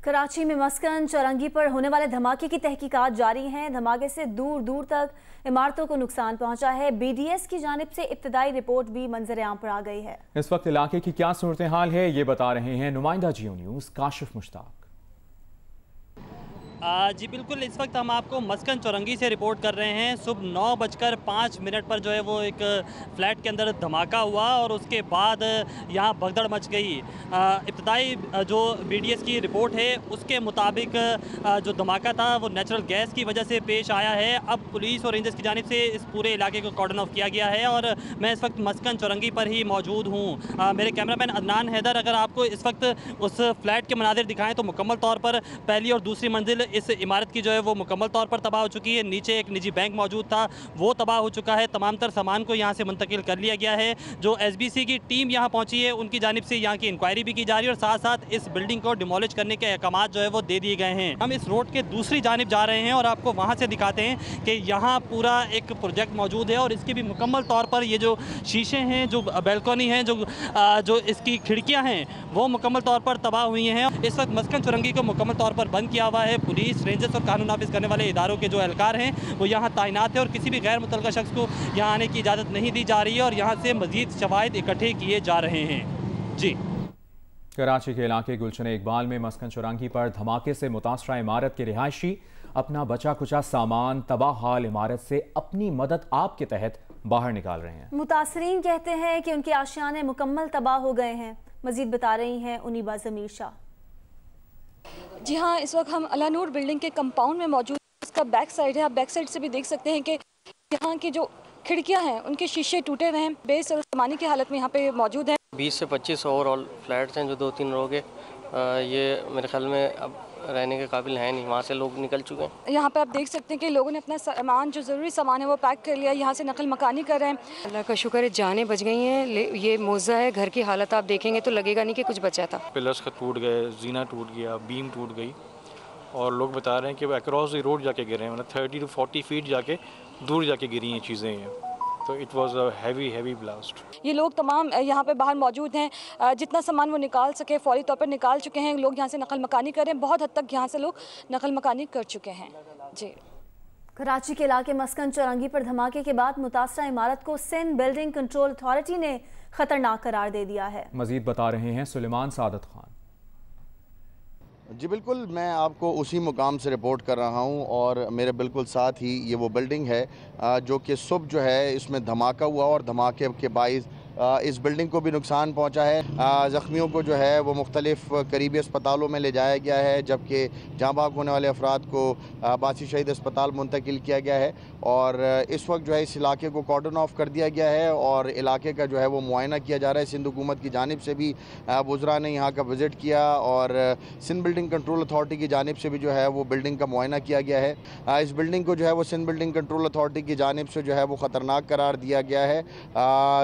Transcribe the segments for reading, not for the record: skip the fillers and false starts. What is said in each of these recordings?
कराची में मस्कन चौरंगी पर होने वाले धमाके की तहकीकात जारी हैं। धमाके से दूर दूर तक इमारतों को नुकसान पहुंचा है। BDS की जानिब से इब्तदाई रिपोर्ट भी मंजर आम पर आ गई है। इस वक्त इलाके की क्या सूरत हाल है, ये बता रहे हैं नुमाइंदा जियो न्यूज़ काशिफ मुश्ताक। जी बिल्कुल, इस वक्त हम आपको मस्कन चौरंगी से रिपोर्ट कर रहे हैं। सुबह 9:05 पर जो है वो एक फ्लैट के अंदर धमाका हुआ और उसके बाद यहाँ भगदड़ मच गई। इब्तदाई जो BDS की रिपोर्ट है उसके मुताबिक जो धमाका था वो नेचुरल गैस की वजह से पेश आया है। अब पुलिस और रेंजर्स की जानिब से इस पूरे इलाके को कॉर्डन ऑफ किया गया है और मैं इस वक्त मस्कन चौरंगी पर ही मौजूद हूँ। मेरे कैमरामैन अदनान हैदर अगर आपको इस वक्त उस फ्लैट के मनाजिर दिखाएँ तो मुकम्मल तौर पर पहली और दूसरी मंजिल इस इमारत की जो है वो मुकम्मल तौर पर तबाह हो चुकी है। नीचे एक निजी बैंक मौजूद था, वो तबाह हो चुका है। तमाम तर सामान को यहाँ से मुंतकिल कर लिया गया है। जो SBC की टीम यहाँ पहुँची है उनकी जानिब से यहाँ की इंक्वायरी भी की जा रही है और साथ साथ इस बिल्डिंग को डिमोलिश करने के अहकाम जो है वो दे दिए गए हैं। हम इस रोड के दूसरी जानिब जा रहे हैं और आपको वहाँ से दिखाते हैं कि यहाँ पूरा एक प्रोजेक्ट मौजूद है और इसके भी मुकम्मल तौर पर ये जो शीशे हैं, जो बैल्कनी हैं, जो इसकी खिड़कियाँ हैं वो मुकम्मल तौर पर तबाह हुई हैं। इस वक्त मस्कन चौरंगी को मुकम्मल तौर पर बंद किया हुआ है। पुलिस, रेंजर्स और कानून नाफिज करने वाले इदारों के जो एहलकार हैं वो यहाँ तैनात है और किसी भी गैर मुतल्लका शख्स को यहाँ आने की इजाज़त नहीं दी जा रही है और यहाँ से मजीद शवाहिद इकट्ठे किए जा रहे हैं। जी, कराची के इलाके गुलशन इकबाल में मस्कन चौरंगी पर धमाके से मुतासरा इमारत के रिहायशी अपना बचा कुचा सामान तबाह हाल इमारत से अपनी मदद आप के तहत बाहर निकाल रहे हैं। मुतासरीन कहते हैं कि उनके आशियाने मुकम्मल तबाह हो गए हैं। मजीद बता रही हैं उनीबा जमीर शाह। जी हाँ, इस वक्त हम अलानूर बिल्डिंग के कंपाउंड में मौजूद हैं। इसका बैक साइड है, आप बैक साइड से भी देख सकते हैं कि यहाँ की जो खिड़कियाँ हैं उनके शीशे टूटे हुए हैं, बेस और सामानी की हालत में यहाँ पे मौजूद हैं। 20 से 25 ओवरऑल फ्लैट्स हैं जो 2-3 रो के ये मेरे ख्याल में अब रहने के काबिल हैं नहीं, वहाँ से लोग निकल चुके हैं। यहाँ पे आप देख सकते हैं कि लोगों ने अपना सामान, जो ज़रूरी सामान है वो पैक कर लिया, यहाँ से नकल मकानी कर रहे हैं। अल्लाह का शुक्र है जानें बच गई हैं। ये मौजा है, घर की हालत आप देखेंगे तो लगेगा नहीं कि कुछ बचा था। पिलर्स का टूट गए, जीना टूट गया, बीम टूट गई और लोग बता रहे हैं कि वो अक्रॉस द रोड जाके गिरे हैं, मतलब 30 to 40 फीट जाके दूर जाके गिरी हैं चीज़ें हैं। तो it was a heavy blast. ये लोग तमाम यहाँ पे बाहर मौजूद हैं, जितना सामान वो निकाल सके फौरी तौर पर निकाल चुके हैं। लोग यहाँ से नकल मकानी कर रहे हैं, बहुत हद तक यहाँ से लोग नकल मकानी कर चुके हैं। जी, कराची के इलाके मस्कन चौरंगी पर धमाके के बाद मुतासरा इमारत को सिंध बिल्डिंग कंट्रोल अथॉरिटी ने खतरनाक करार दे दिया है। मजीद बता रहे हैं सुलेमान सादत खान। जी बिल्कुल, मैं आपको उसी मुकाम से रिपोर्ट कर रहा हूं और मेरे बिल्कुल साथ ही ये वो बिल्डिंग है जो कि सुबह जो है इसमें धमाका हुआ और धमाके के बाइस इस बिल्डिंग को भी नुकसान पहुंचा है। ज़ख्मियों को जो है वो मुख्तलिफ करीबी अस्पतालों में ले जाया गया है, जबकि जाँ बाग होने वाले अफराद को बासी शहीद अस्पताल मुंतकिल किया गया है और इस वक्त जो है इस इलाके को कॉर्डन ऑफ कर दिया गया है और इलाके का जो है वो मुआयना किया जा रहा है। सिंध हुकूमत की जानिब से भी वुज़रा ने यहाँ का विज़िट किया और सिंध बिल्डिंग कंट्रोल अथॉरिटी की जानिब से भी जो है वो बिल्डिंग का मुआयना किया गया है। इस बिल्डिंग को जो है वो सिंध बिल्डिंग कंट्रोल अथॉरिटी की जानिब से जो है वो ख़तरनाक करार दिया गया है।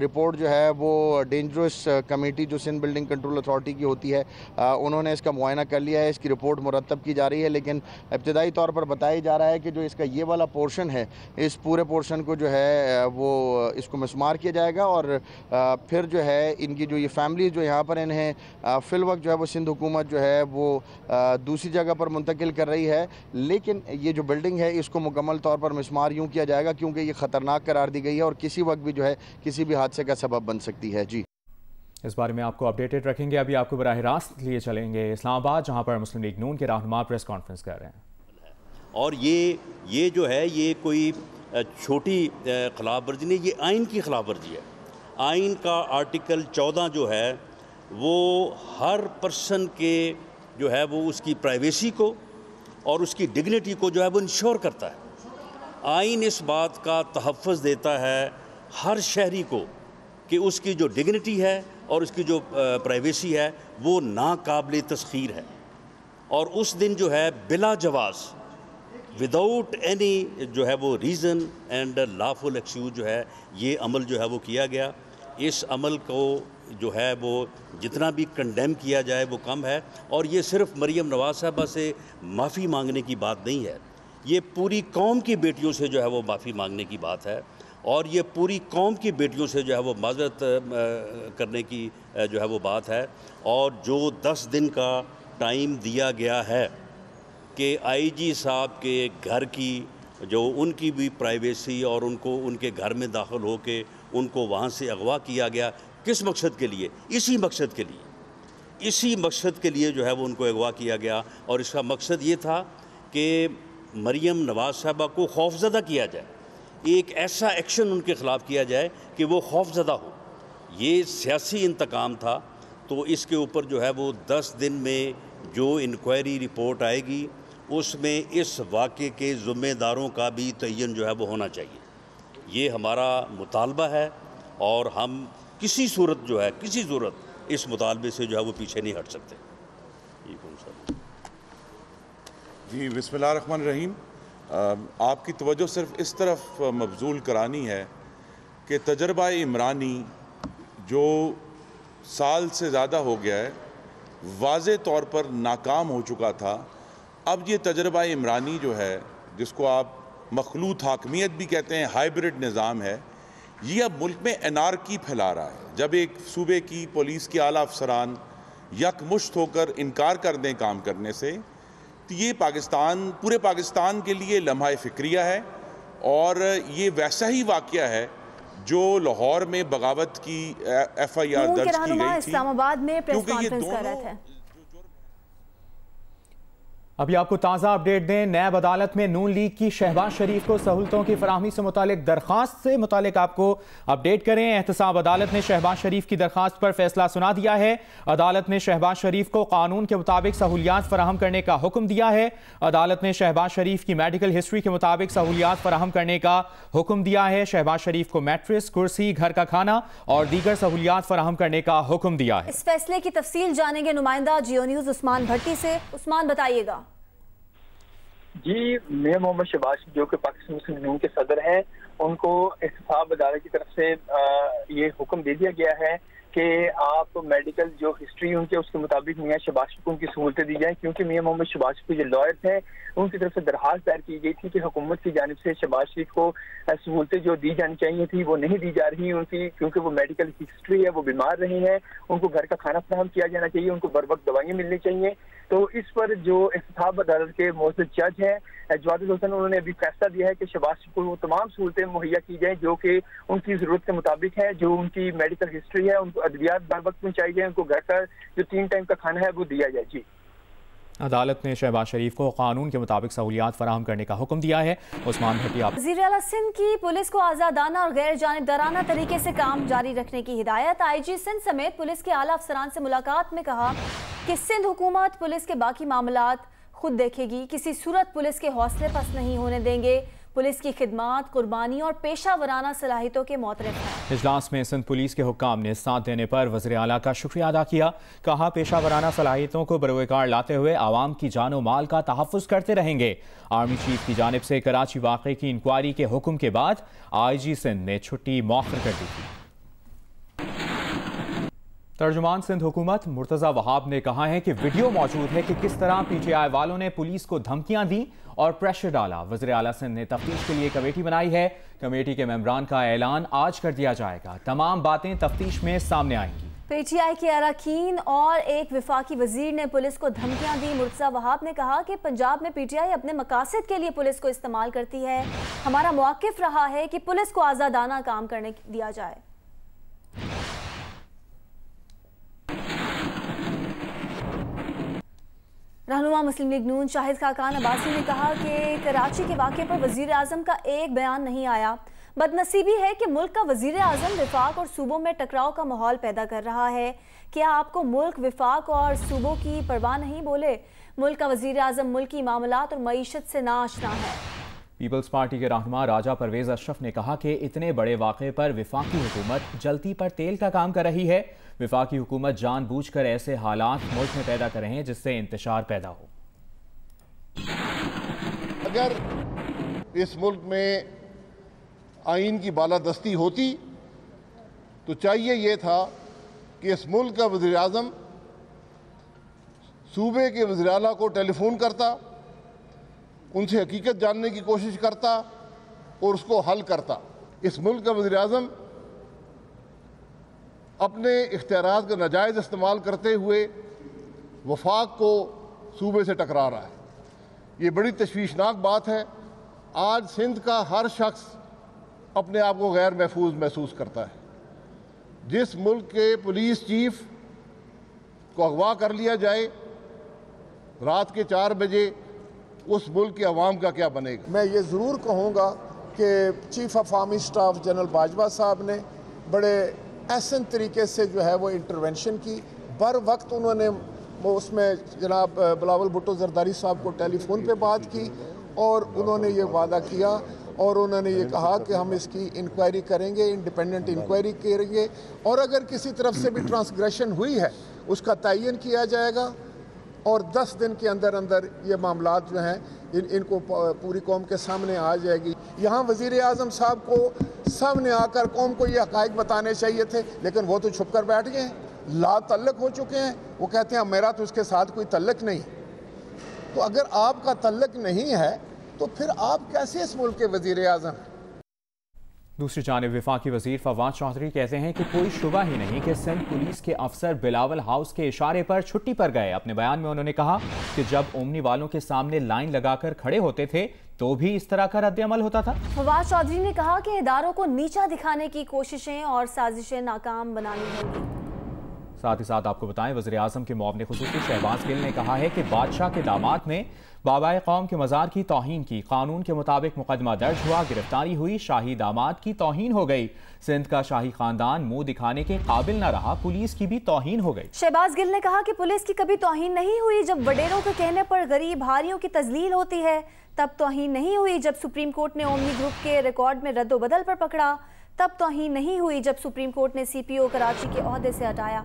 रिपोर्ट जो है वो डेंजरस कमेटी जो सिंध बिल्डिंग कंट्रोल अथॉरिटी की होती है उन्होंने इसका मुआयना कर लिया है। इसकी रिपोर्ट मुरतब की जा रही है, लेकिन इब्तदाई तौर पर बताया जा रहा है कि जो इसका ये वाला पोर्शन है, इस पूरे पोर्शन को जो है वो इसको मिसमार किया जाएगा और फिर जो है इनकी जो ये फैमिली जो यहाँ पर इन्हें फिल वक्त जो है वो सिंध हुकूमत जो है वो दूसरी जगह पर मुंतकिल कर रही है। लेकिन ये जो बिल्डिंग है इसको मुकम्मल तौर पर मिसमार यूँ किया जाएगा क्योंकि ये ख़तरनाक करार दी गई है और किसी वक्त भी जो है किसी भी हादसे का सबब बन सकती है। जी, इस बारे में आपको अपडेटेड रखेंगे। अभी आपको बराह रास्त लिए चलेंगे इस्लामाबाद, जहां पर मुस्लिम लीग नून के रहनुमा प्रेस कॉन्फ्रेंस कर रहे हैं। और ये जो है ये कोई छोटी खिलाफ वर्जी नहीं, ये आइन की खिलाफ वर्जी है। आइन का आर्टिकल 14 जो है वो हर पर्सन के जो है वो उसकी प्राइवेसी को और उसकी डिग्निटी को जो है वो इंश्योर करता है। आइन इस बात का तहफ़्फ़ुज़ देता है हर शहरी को कि उसकी जो डिग्निटी है और उसकी जो प्राइवेसी है वो नाकाबिल तस्खीर है। और उस दिन जो है बिला जवाज़, विदाउट एनी जो है वो रीज़न एंड लाफुल एक्सक्यूज़ जो है ये अमल जो है वो किया गया। इस अमल को जो है वो जितना भी कंडेम किया जाए वो कम है। और ये सिर्फ मरियम नवाज़ साहबा से माफ़ी मांगने की बात नहीं है, ये पूरी कौम की बेटियों से जो है वो माफ़ी मांगने की बात है और ये पूरी कौम की बेटियों से जो है वो माज़रत करने की जो है वो बात है। और जो 10 दिन का टाइम दिया गया है कि आईजी साहब के घर की जो उनकी भी प्राइवेसी और उनको उनके घर में दाखिल होके उनको वहाँ से अगवा किया गया, किस मकसद के लिए? इसी मकसद के लिए जो है वो उनको अगवा किया गया। और इसका मकसद ये था कि मरियम नवाज़ साहबा को खौफज़दा किया जाए, एक ऐसा एक्शन उनके ख़िलाफ़ किया जाए कि वो खौफज़दा हो। ये सियासी इंतकाम था। तो इसके ऊपर जो है वो 10 दिन में जो इंक्वायरी रिपोर्ट आएगी उसमें इस वाक़े के ज़िम्मेदारों का भी तयन जो है वो होना चाहिए। ये हमारा मुतालबा है और हम किसी सूरत इस मुतालबे से जो है वो पीछे नहीं हट सकते। जी, बिस्मिल्लाहिर्रहमानिर्रहीम। आपकी तवज्जो सिर्फ इस तरफ मबजूल करानी है कि तजर्बा इमरानी जो साल से ज़्यादा हो गया है, वाज़े तौर पर नाकाम हो चुका था। अब ये तजर्बा इमरानी जो है, जिसको आप मखलूत हाकमियत भी कहते हैं, हाइब्रिड निज़ाम है, ये अब मुल्क में एनार्की फैला रहा है। जब एक सूबे की पुलिस के आला अफसरान यकमुश्त होकर इनकार कर दें काम करने से, तो ये पूरे पाकिस्तान के लिए लम्हा फ़िक्रिया है। और ये वैसा ही वाक़या है जो लाहौर में बगावत की FIR दर्ज की गई थी। इस्लामाबाद में प्रेस कॉन्फ्रेंस कर रहे थे। अभी आपको ताज़ा अपडेट दें, नैब अदालत में नून लीग की शहबाज शरीफ को सहूलतों की फराहमी से मुतालिक दरख्वास्त से मुतालिक आपको अपडेट करें। एहतसाब अदालत ने शहबाज शरीफ की दरख्वास्त पर फैसला सुना दिया है। अदालत ने शहबाज शरीफ को कानून के मुताबिक सहूलियात फराहम करने का हुक्म दिया है। अदालत ने शहबाज शरीफ की मेडिकल हिस्ट्री के मुताबिक सहूलियात फराहम करने का हुक्म दिया है। शहबाज शरीफ को मैट्रेस, कुर्सी, घर का खाना और दीगर सहूलियात फराहम करने का हुक्म दिया है। इस फैसले की तफसील जानेंगे नुमाइंदा जियो न्यूज़ उस्मान भट्टी से। उस्मान, बताइएगा। जी, मियां मोहम्मद शहबाज जो कि पाकिस्तान मुस्लिम लीग के सदर हैं, उनको एहतसाब अदालत की तरफ से ये हुक्म दे दिया गया है कि आप मेडिकल जो हिस्ट्री उनके उसके मुताबिक मियां शहबाज को उनकी सहूलतें दी जाएं, क्योंकि मियां मोहम्मद शहबाज के जो लॉयर थे उनकी तरफ से दरखास्त दायर की गई थी कि हुकूमत की जानिब से शहबाज शरीफ को सहूलतें जो दी जानी चाहिए थी वो नहीं दी जा रही उनकी, क्योंकि वो मेडिकल हिस्ट्री है, वो बीमार रहे हैं, उनको घर का खाना फराहम किया जाना चाहिए, उनको बर वक्त दवाइयाँ मिलनी चाहिए। तो इस पर जो एहतसाब अदालत के मोअज़्ज़ज़ जज हैं जवादिल हुसैन, उन्होंने अभी फैसला दिया है कि शहबाज शरीफ को वो तमाम सहूलतें मुहैया की जाएँ जो कि उनकी ज़रूरत के मुताबिक है। जो उनकी मेडिकल हिस्ट्री है, उनको अद्वियात बर वक्त पहुँचाई जाए, उनको घर का जो 3 टाइम का खाना है वो दिया जाए। जी, अदालत ने शहबाज शरीफ को कानून के मुताबिक सहूलियात फराहम करने का हुक्म दिया है। उस्मान भट्टी। वज़ीर आला सिंध की पुलिस को आज़ादाना और गैर जानिबदाराना तरीके से काम जारी रखने की हिदायत। IG सिंध समेत पुलिस के आला अफसरान से मुलाकात में कहा कि सिंध हुकूमत पुलिस के बाकी मामलात खुद देखेगी, किसी सूरत पुलिस के हौसले पस्त नहीं होने देंगे। पुलिस की खिदमात, कुर्बानी और पेशा वराना सलाहियतों के मोतरफ हैं। इजलास में सिंध पुलिस के हुक्काम ने साथ देने पर वज़ीर आला का शुक्रिया अदा किया। कहा, पेशा वराना सलाहियतों को बरोकार लाते हुए आवाम की जानो माल का तहफ़्फ़ुज़ करते रहेंगे। आर्मी चीफ की जानिब से कराची वाक़े की इंक्वायरी के हुक्म के बाद IG सिंध ने छुट्टी मौखर कर दी थी। तर्जुमान सिंध हुकूमत मुर्तज़ा वहाब ने कहा है कि वीडियो मौजूद है कि किस तरह PTI वालों ने पुलिस को धमकियां दी और प्रेशर डाला। वज़ीर आला सिंध ने तफ्तीश के लिए कमेटी बनाई है। कमेटी के मेंबरान का ऐलान आज कर दिया जाएगा। तमाम बातें तफ्तीश में सामने आएंगी। PTI के अरकान और एक वफाकी वजीर ने पुलिस को धमकियां दी। मुर्तज़ा वहाब ने कहा कि पंजाब में PTI अपने मकासद के लिए पुलिस को इस्तेमाल करती है। हमारा मौक़िफ़ रहा है कि पुलिस को आज़ादाना काम करने दिया जाए। रहनुमा मुस्लिम लीग नून शाहिद खाकान अब्बासी ने कहा कि कराची के वाक़े पर वज़ीर आज़म का एक बयान नहीं आया। बदनसीबी है कि मुल्क का वज़ीर आज़म विफाक और सूबों में टकराव का माहौल पैदा कर रहा है। क्या आपको मुल्क विफाक और सूबों की परवाह नहीं? बोले, मुल्क का वज़ीर आज़म मुल्की मामलात और मईशत से नाआशना है। पीपल्स पार्टी के रहनुमा राजा परवेज़ अशरफ ने कहा कि इतने बड़े वाक़े पर विफाकी हुकूमत जलती पर तेल का काम कर रही है। विफाकी हुकूमत जानबूझकर ऐसे हालात मुल्क में पैदा कर रहे हैं जिससे इंतशार पैदा हो। अगर इस मुल्क में आइन की बालादस्ती होती तो चाहिए ये था कि इस मुल्क का वज़ीर आज़म सूबे के वज़ीर आला को टेलीफोन करता, उनसे हकीकत जानने की कोशिश करता और उसको हल करता। इस मुल्क का वज़ीर आज़म अपने इख्तियारात का नाजायज़ इस्तेमाल करते हुए वफाक को सूबे से टकरा रहा है। ये बड़ी तशवीशनाक बात है। आज सिंध का हर शख्स अपने आप को गैर महफूज महसूस करता है। जिस मुल्क के पुलिस चीफ को अगवा कर लिया जाए रात के 4 बजे, उस मुल्क के अवाम का क्या बनेगा। मैं ये ज़रूर कहूँगा कि chief of army staff general Bajwa साहब ने बड़े एहसन तरीके से जो है वो इंटरवेंशन की। बर वक्त उन्होंने वो उसमें जनाब बिलावल भुट्टो जरदारी साहब को टेलीफोन पे बात की और उन्होंने ये वादा किया और उन्होंने ये कहा कि हम इसकी इंक्वायरी करेंगे, इंडिपेंडेंट इंक्वायरी करेंगे और अगर किसी तरफ से भी ट्रांसग्रेशन हुई है उसका तयन किया जाएगा और 10 दिन के अंदर अंदर ये मामलात जो हैं इनको पूरी कौम के सामने आ जाएगी। यहाँ वज़ीर आज़म साहब को सामने आकर कौम को ये हक़ाइक़ बताने चाहिए थे, लेकिन वो तो छुप कर बैठ गए, ला तल्लक हो चुके हैं। वो कहते हैं मेरा तो उसके साथ कोई तल्लक नहीं। तो अगर आपका तल्लक नहीं है तो फिर आप कैसे इस मुल्क के वज़ीर आज़म हैं? दूसरी जानिब वफाकी वजीर फवाद चौधरी कहते हैं कि कोई शुबा ही नहीं कि सिंध पुलिस के अफसर बिलावल हाउस के इशारे पर छुट्टी पर गए। अपने बयान में उन्होंने कहा कि जब ओमनी वालों के सामने लाइन लगाकर खड़े होते थे तो भी इस तरह का रद्द-ए-अमल होता था। फवाद चौधरी ने कहा कि इदारों को नीचा दिखाने की कोशिशें और साजिशें नाकाम बनानी होंगी। साथ ही साथ आपको बताएं, वज़ीर आज़म के मुआविन खुसूसी शहबाज गिल ने कहा है कि बादशाह के दामाद ने बाबाए कौम के मज़ार की तौहीन की। कानून के मुताबिक मुकदमा दर्ज हुआ, गिरफ्तारी हुई, शाही दामाद की तौहीन हो गई। सिंध का शाही खानदान मुंह दिखाने के काबिल न रहा, पुलिस की भी तौहीन हो गई। शहबाज गिल ने कहा कि पुलिस की कभी तौहीन नहीं हुई जब वडेरों के कहने पर गरीब हारियों की तजलील होती है, तब तौहीन नहीं हुई जब सुप्रीम कोर्ट ने ओमनी ग्रुप के रिकॉर्ड में रद्दो बदल पर पकड़ा, तब तौहीन नहीं हुई जब सुप्रीम कोर्ट ने CPO कराची के ओहदे से हटाया।